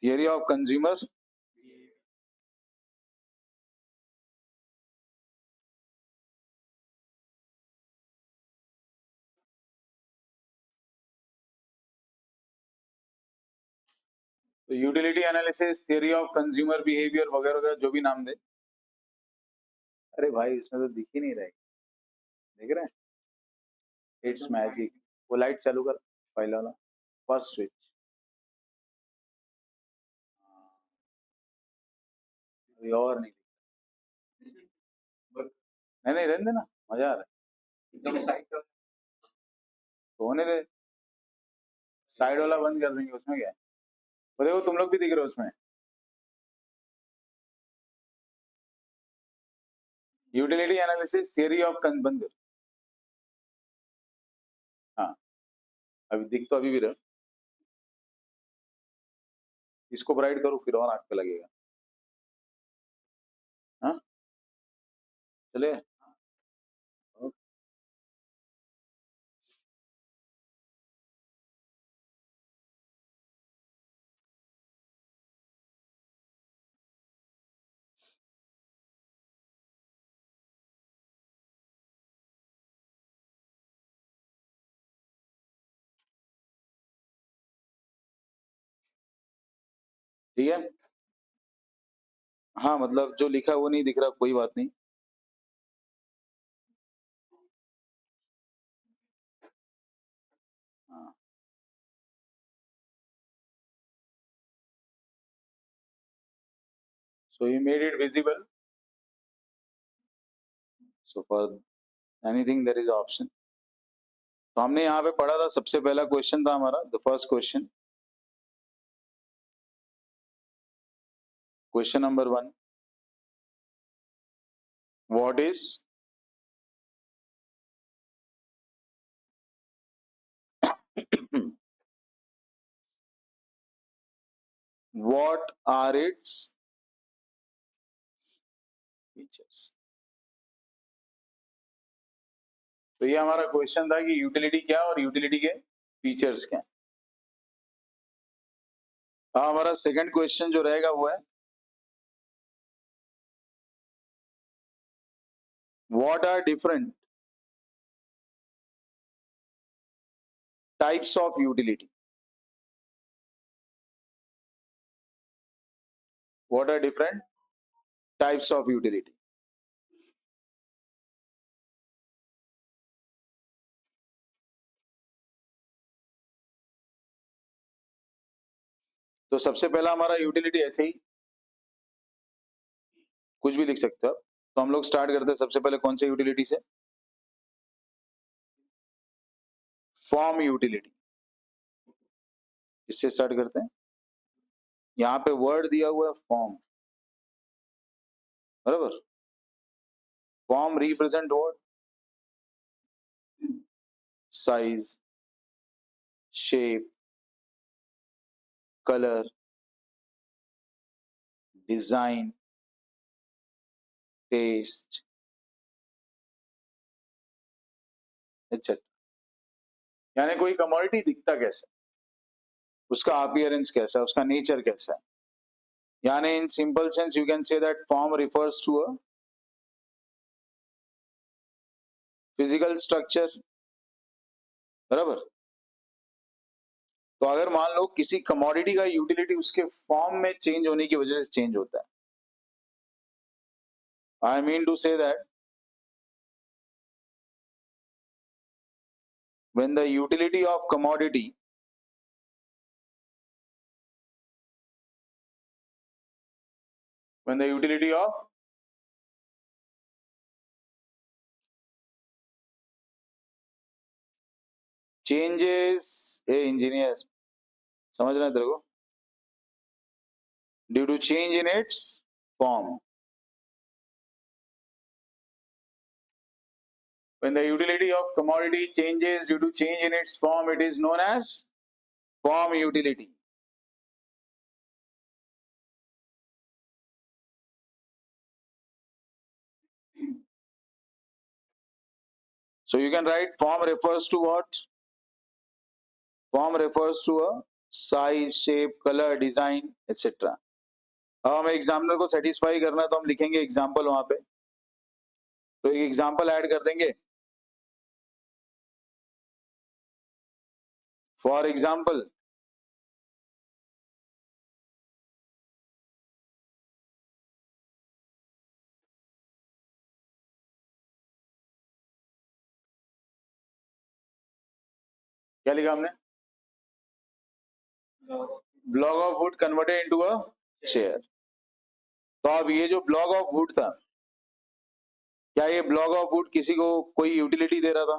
theory of consumer, तो utility analysis, theory of consumer behaviour वगैरह वगैरह जो भी नाम दे। अरे भाई इसमें तो दिख ही नहीं रहा है, देख रहे हैं? It's magic. वो लाइट चालू कर, पहले वाला फर्स्ट स्विच। अभी और नहीं, नहीं नहीं रहने देना, मजा आ रहा है। तो होने दे, साइड वाला बंद कर देंगे, उसमें क्या है? वो देखो तुम लोग भी दिख रहे हो उसमें। यूटिलिटी एनालिसिस, थियरी ऑफ बंद कर। हाँ, अभी दिख तो अभी भी रहा। इसको ब्राइट करो फिर और आंख पे लगेगा। हाँ चले। ठीक है, हाँ मतलब जो लिखा है वो नहीं दिख रहा, कोई बात नहीं। हाँ, so you made it visible, so for anything there is option। तो हमने यहाँ पे पढ़ा था, सबसे पहला क्वेश्चन था हमारा, the first question, question number 1, what is what are its features. तो ये हमारा क्वेश्चन था कि यूटिलिटी क्या और यूटिलिटी के फीचर्स क्या। हमारा सेकंड क्वेश्चन जो रहेगा वो है, what are different types of utility. What are different types of utility. तो सबसे पहला हमारा यूटिलिटी, ऐसे ही कुछ भी लिख सकते हो। तो हम लोग स्टार्ट करते हैं सबसे पहले कौन से यूटिलिटी से, फॉर्म यूटिलिटी। इससे स्टार्ट करते हैं। यहाँ पे वर्ड दिया हुआ है फॉर्म, बराबर। Form represent what, size, shape, colour, design, taste, etcetera. यानी कोई कमोडिटी दिखता कैसा, उसका अपीयरेंस कैसा है, उसका नेचर कैसा है। यानी in simple sense you can say that form refers to a physical structure, बराबर। तो अगर मान लो किसी कमोडिटी का यूटिलिटी उसके फॉर्म में चेंज होने की वजह से चेंज होता है, I mean to say that when the utility of commodity when the utility of changes, ए इंजीनियर समझ रहे हैं तेरे को, due to change in its form. When the utility of commodity changes due to change in its form, it is known as form utility। So you can write form refers to what? Form refers to a size, shape, colour, design etcetera. अब हमें examiner को satisfy करना है तो हम लिखेंगे example वहां पे, तो एक एग्जाम्पल ऐड कर देंगे। फॉर एग्जाम्पल, क्या लिखा हमने? Block of would converted into a chair. तो अब ये जो ब्लॉक ऑफ वुड था, क्या ये ब्लॉक ऑफ वुड किसी को कोई यूटिलिटी दे रहा था?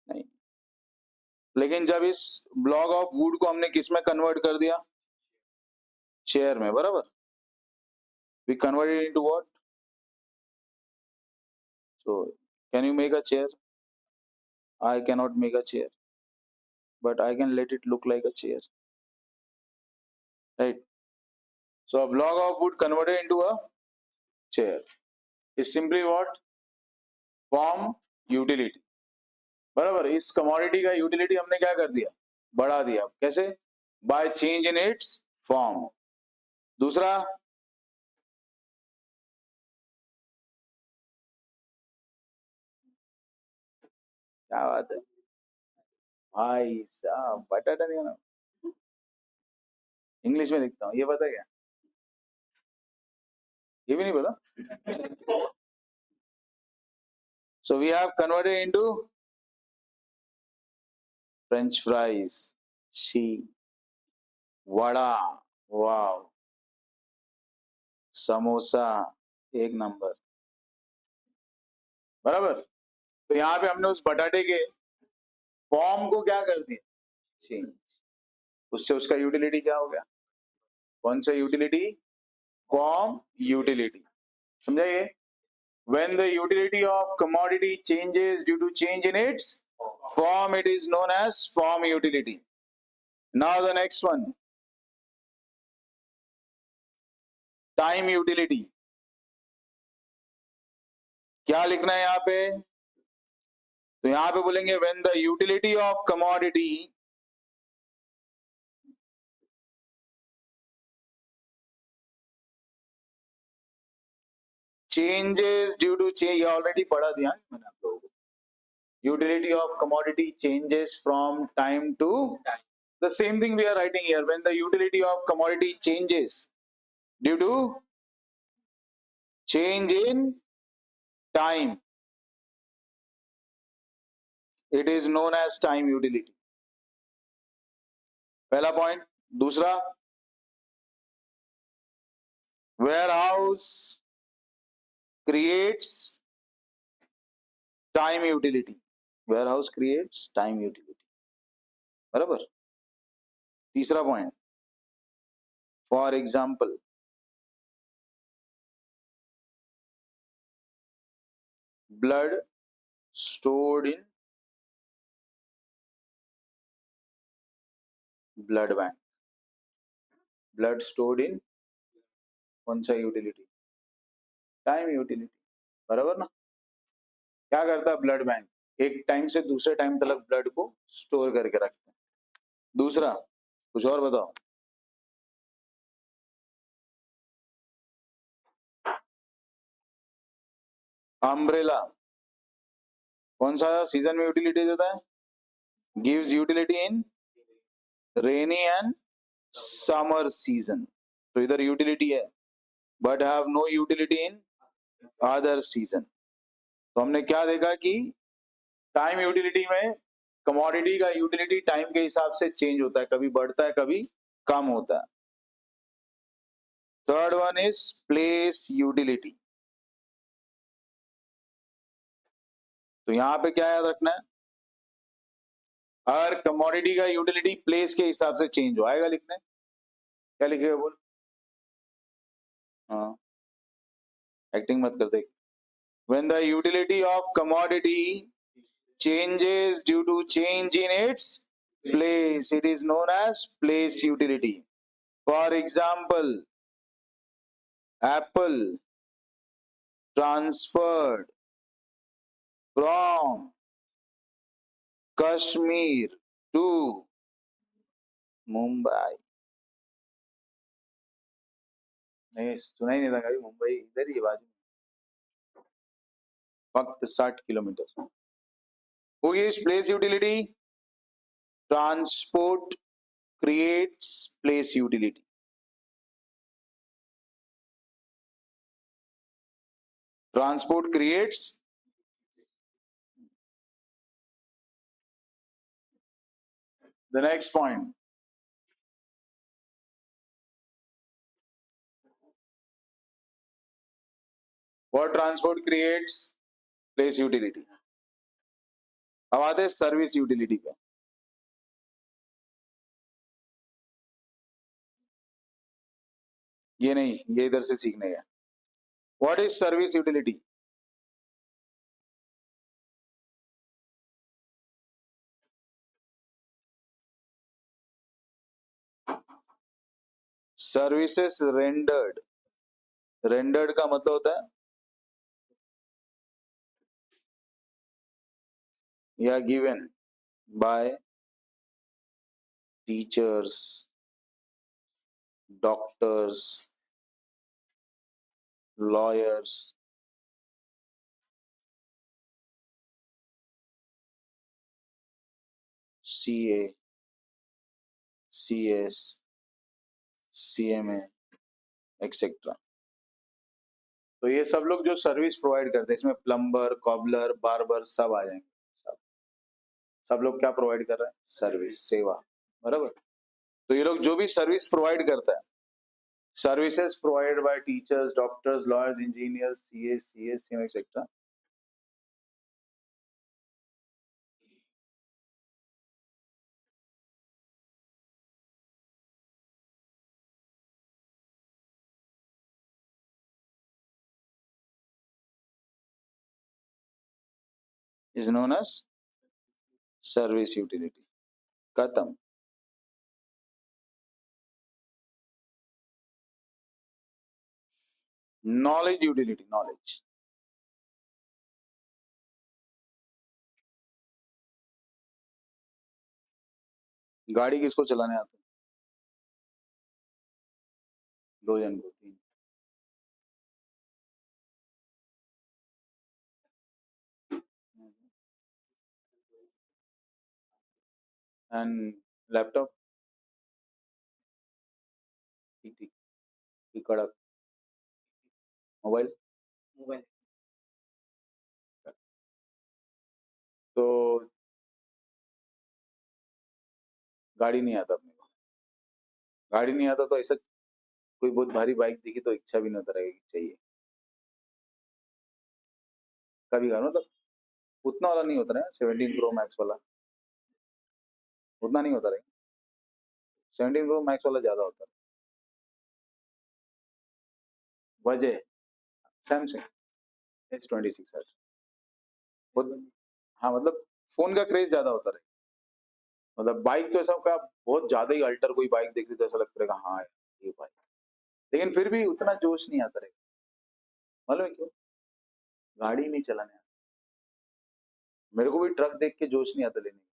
नहीं। लेकिन जब इस ब्लॉक ऑफ वुड को हमने किस में कन्वर्ट कर दिया? चेयर में, बराबर। We converted into what? So, can you make a chair? I cannot make a chair, but I can let it look like a chair, right? So, a block of wood converted into a chair is simply what? Form utility, बराबर। इस commodity का utility हमने क्या कर दिया? बढ़ा दिया। कैसे? By change in its form। दूसरा, क्या बात है भाई साहब, बटाटा नहीं ना, इंग्लिश में लिखता हूँ, ये पता क्या? ये भी नहीं पता? So we have converted into French fries, शी, वड़ा, वाव, समोसा, एक नंबर, बराबर। तो यहाँ पे हमने उस बटाटे के फॉर्म को क्या कर दिया? चेंज। उससे उसका यूटिलिटी क्या हो गया? कौन सा यूटिलिटी? Form utility. समझा ये? When the utility of commodity changes due to change in its form, it is known as form utility. Now the next one, time utility. क्या लिखना है यहाँ पे? तो यहाँ पे बोलेंगे when the utility of commodity changes due to change, ये ऑलरेडी पढ़ा दिया है मैंने आप लोगों को। Utility of commodity changes from time to time. The same thing we are writing here. When the utility of commodity changes due to change in time, it is known as time utility. पहला point. दूसरा, warehouse creates time utility. Warehouse creates time utility, बराबर। तीसरा point, for example, blood stored in blood bank। Blood stored in कौन सा utility? Time utility, बराबर ना। क्या करता है ब्लड बैंक? एक टाइम से दूसरे टाइम तक ब्लड को स्टोर करके रखते हैं। दूसरा, कुछ और बताओ। अम्ब्रेला कौन सा सीजन में यूटिलिटी देता है? Gives utility in rainy and summer season. तो इधर यूटिलिटी है, but have no utility in other season. तो हमने क्या देखा कि टाइम यूटिलिटी में कमोडिटी का यूटिलिटी टाइम के हिसाब से चेंज होता है, कभी बढ़ता है कभी कम होता है। Third one is place utility. तो यहां पे क्या याद रखना है? अगर कमोडिटी का यूटिलिटी प्लेस के हिसाब से चेंज हो, आएगा लिखने? क्या लिखेगा बोल? हाँ, एक्टिंग मत कर दे। When the utility of commodity changes due to change in its place, it is known as place utility. For example, apple transferred from Kashmir to Mumbai. नहीं सुना ही नहीं था कभी, मुंबई इधर ही है बाजू में। फक्त 60 kilometre. Who gives place utility? Transport creates place utility. Transport creates. The next point. What transport creates place utility? अब आते हैं सर्विस यूटिलिटी पे। ये नहीं, ये इधर से सीखने का। What is service utility? Services rendered. Rendered का मतलब होता है या given by teachers, doctors, lawyers, CA, CS, CMA etcetera. तो ये सब लोग जो सर्विस प्रोवाइड करते हैं, इसमें प्लम्बर, कॉबलर, बार्बर सब आ जाएंगे। सब लोग क्या प्रोवाइड कर रहे हैं? सर्विस, सेवा, बराबर। तो ये लोग जो भी सर्विस प्रोवाइड करता है, services provided by teachers, doctors, lawyers, engineers, CA, CS, CM etcetera, is known as service utility. खत्म। Knowledge utility. नॉलेज, गाड़ी किसको चलाने आते हैं? दो जन को, तीन। एंड लैपटॉप, ठीक ठीक ठीक, कड़क। Mobile, mobile. तो गाड़ी नहीं आता अपने को। गाड़ी नहीं आता तो ऐसा कोई बहुत भारी बाइक दिखी तो इच्छा भी नहीं होता रहेगी चाहिए कभी कभार, मतलब उतना वाला नहीं होता है, 17 Pro Max वाला उतना नहीं होता रहेगा। 17 Pro Max वाला ज्यादा होता है। वजह सैमसंग S26 हाँ, मतलब फोन का क्रेज ज्यादा होता रहे। मतलब बाइक तो ऐसा का बहुत ज्यादा ही अल्टर कोई बाइक देख ली तो ऐसा लगता रहेगा हाँ यार, ये बाइक। लेकिन फिर भी उतना जोश नहीं आता रहेगा। मालूम है क्यों? गाड़ी नहीं चलाने आता। मेरे को भी ट्रक देख के जोश नहीं आता लेने का।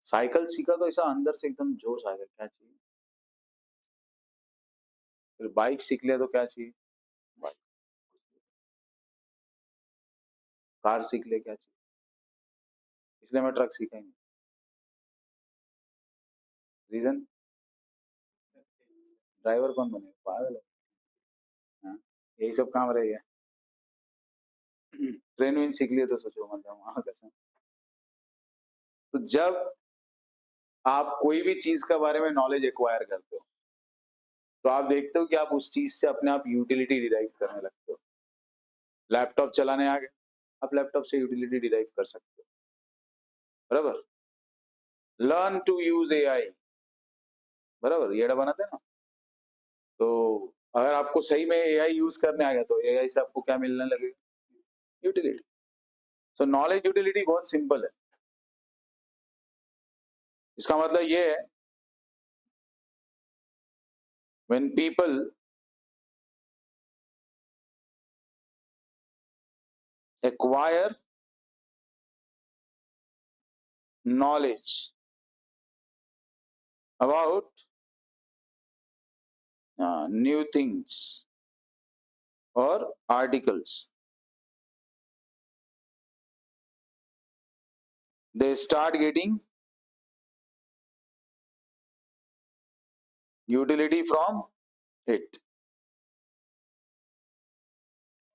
साइकिल सीखा तो ऐसा अंदर से एकदम जोश आ गया, क्या चाहिए। फिर बाइक सीख लिया तो क्या चाहिए? बाइक। कार सीख लिया, क्या चाहिए? इसलिए मैं ट्रक सीखा ही नहीं। रीजन, ड्राइवर कौन बनेगा, पागल है। हाँ, यही सब काम रहेगा। ट्रेन वेन सीख लिए तो सोचो मतलब वहां कसम। तो जब आप कोई भी चीज के बारे में नॉलेज एक्वायर करते हो तो आप देखते हो कि आप उस चीज से अपने आप यूटिलिटी डिराइव करने लगते हो। लैपटॉप चलाने आ गए, आप लैपटॉप से यूटिलिटी डिराइव कर सकते हो, बराबर। लर्न टू यूज एआई, बराबर, ये बनाते हैं ना। तो अगर आपको सही में एआई यूज करने आ गया तो एआई से आपको क्या मिलने लगेगा? यूटिलिटी। सो नॉलेज यूटिलिटी बहुत सिंपल है। इसका मतलब ये है, when people acquire knowledge about new things or articles. They start getting utility from it,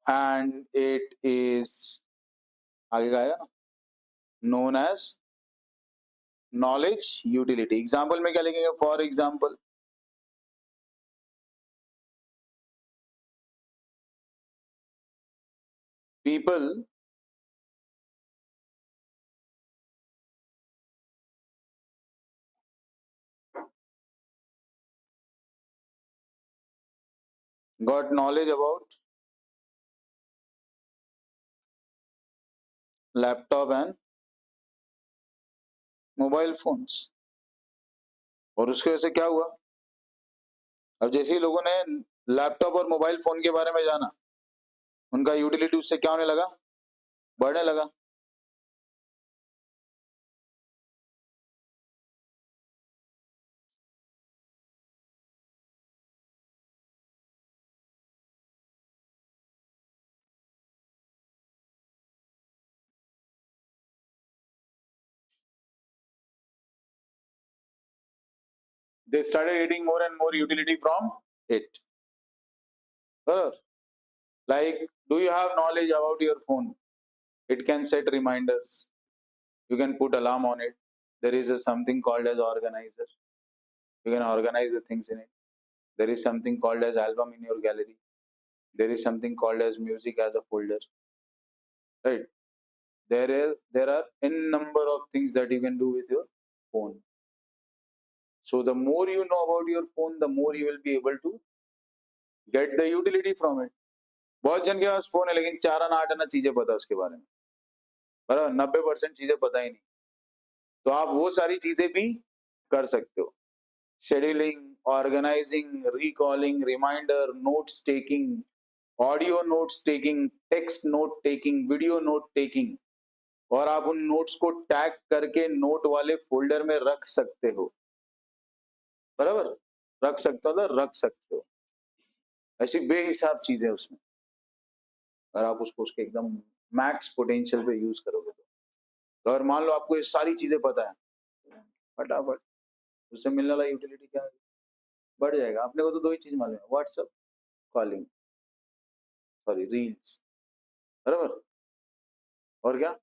and it is आगे का आएगा ना, known as knowledge utility. Example में क्या लिखेंगे? For example, people got knowledge about laptop and mobile phones. और उसके वजह से क्या हुआ? अब जैसे ही लोगों ने लैपटॉप और मोबाइल फोन के बारे में जाना, उनका यूटिलिटी उससे क्या होने लगा? बढ़ने लगा। They started getting more and more utility from it. Like, do you have knowledge about your phone? It can set reminders. You can put alarm on it. There is something called as organizer. You can organize the things in it. There is something called as album in your gallery. There is something called as music as a folder. Right? There are n number of things that you can do with your phone. So the more you know about your phone, the more you will be able to get the utility from it. बहुत जन के पास phone है लेकिन 4 आना 8 आना चीजें पता है उसके बारे में, बराबर 90% चीजें पता ही नहीं। तो आप वो सारी चीजें भी कर सकते हो। Scheduling, organising, recalling, reminder, notes taking, audio notes taking, text note taking, video note taking, और आप उन नोट्स को टैग करके नोट वाले फोल्डर में रख सकते हो। बराबर, रख सकते हो तो रख सकते हो। ऐसी बेहिसाब चीजें उसमें, अगर आप उसको उसके एकदम मैक्स पोटेंशियल पे यूज करोगे तो अगर मान लो आपको ये सारी चीजें पता है, फटाफट उससे मिलने वाला यूटिलिटी क्या है? बढ़ जाएगा। अपने को तो 2 ही चीज मालूम है, व्हाट्सएप, कॉलिंग, सॉरी रील्स, बराबर, और क्या?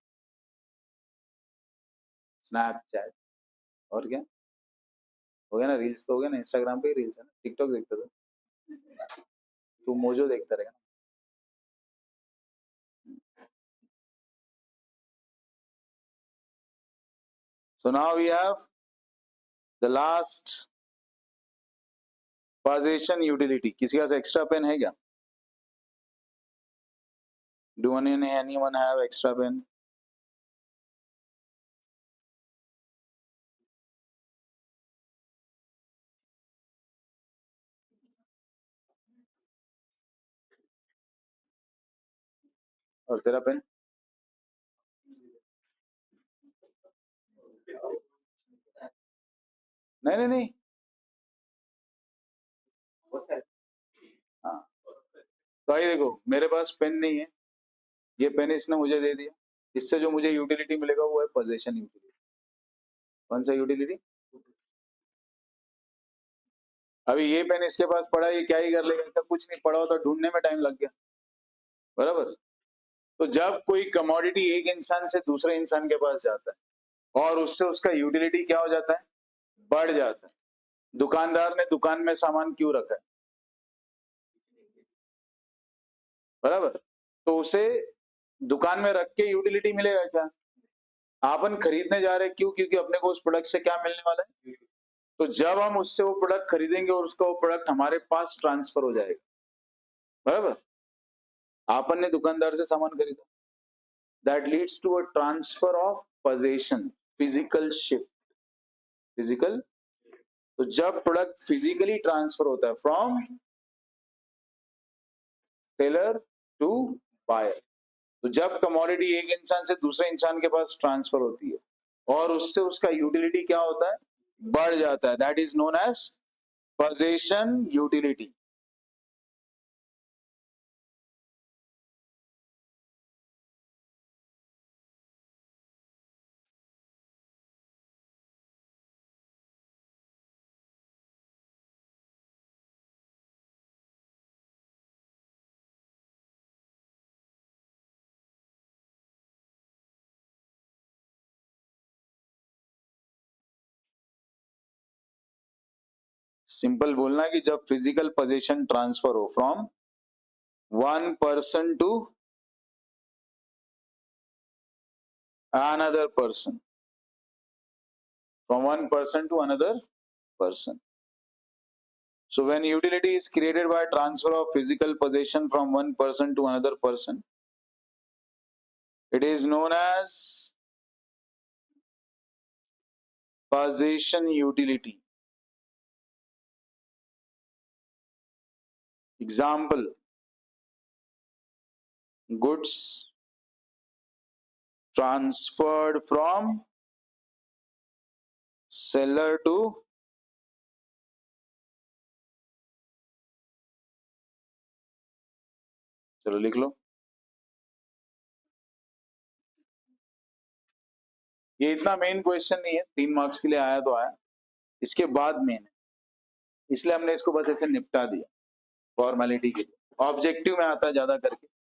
स्नैपचैट, और क्या हो गया ना? रील्स तो हो गया ना, इंस्टाग्राम पे ही रील्स है ना, टिकटॉक देखते थे तू, मोजो देखता रहेगा। So now we have the last possession utility. किसी का एक्स्ट्रा पेन है क्या? Do anyone have extra pen? और तेरा पेन? नहीं नहीं नहीं, हाँ। तो आइए देखो, मेरे पास पेन नहीं है, ये पेन इसने मुझे दे दिया, इससे जो मुझे यूटिलिटी मिलेगा वो है पोजेशन यूटिलिटी। कौन सा यूटिलिटी? अभी ये पेन इसके पास पड़ा है, ये क्या ही कर लेगा? इसका कुछ नहीं, पड़ा होता ढूंढने में टाइम लग गया, बराबर। तो जब कोई कमोडिटी एक इंसान से दूसरे इंसान के पास जाता है और उससे उसका यूटिलिटी क्या हो जाता है? बढ़ जाता है। दुकानदार ने दुकान में सामान क्यों रखा है? बराबर। तो उसे दुकान में रख के यूटिलिटी मिलेगा क्या? अपन खरीदने जा रहे हैं, क्यों? क्योंकि अपने को उस प्रोडक्ट से क्या मिलने वाला है? तो जब हम उससे वो प्रोडक्ट खरीदेंगे और उसका वो प्रोडक्ट हमारे पास ट्रांसफर हो जाएगा, बराबर। आपन ने दुकानदार से सामान खरीदा, that leads to a transfer of possession, physical shift, physical. तो जब प्रोडक्ट फिजिकली ट्रांसफर होता है फ्रॉम सेलर टू बायर, तो जब कमोडिटी एक इंसान से दूसरे इंसान के पास ट्रांसफर होती है और उससे उसका यूटिलिटी क्या होता है, बढ़ जाता है, that is known as possession utility. Simple बोलना कि जब फिजिकल पोजीशन ट्रांसफर हो from one person to another person, from one person to another person. So when utility is created by transfer of physical possession from one person to another person, it is known as possession utility. Example, goods transferred from seller to, चलो लिख लो, ये इतना main question नहीं है, 3 marks के लिए आया तो आया, इसके बाद मेन है, इसलिए हमने इसको बस ऐसे निपटा दिया फॉर्मेलिटी के लिए, ऑब्जेक्टिव में आता है ज्यादा करके।